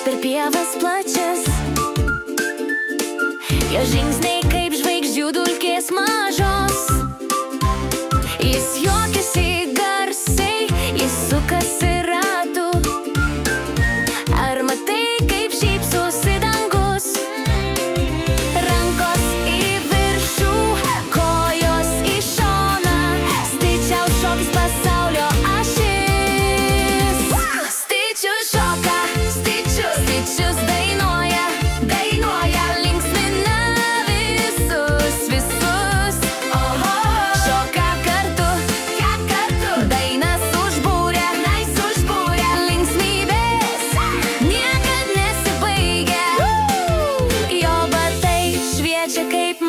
per pievas plačias. Jo žingsniai kaip žvaigždžių dulkės mažos. Jis juokiasi garsiai, jis sukasi ratu. Ar matai, kaip šypsosi dangus? Rankos į viršų, kojos į šoną, Stičiaus šokis pasaulio ašis. Stičius šoka, Stičius dainuoja, linksmina visus. Šoka kartu, dainas užbūrė, linksmybės niekad nesibaigia. Jo batai šviečia kaip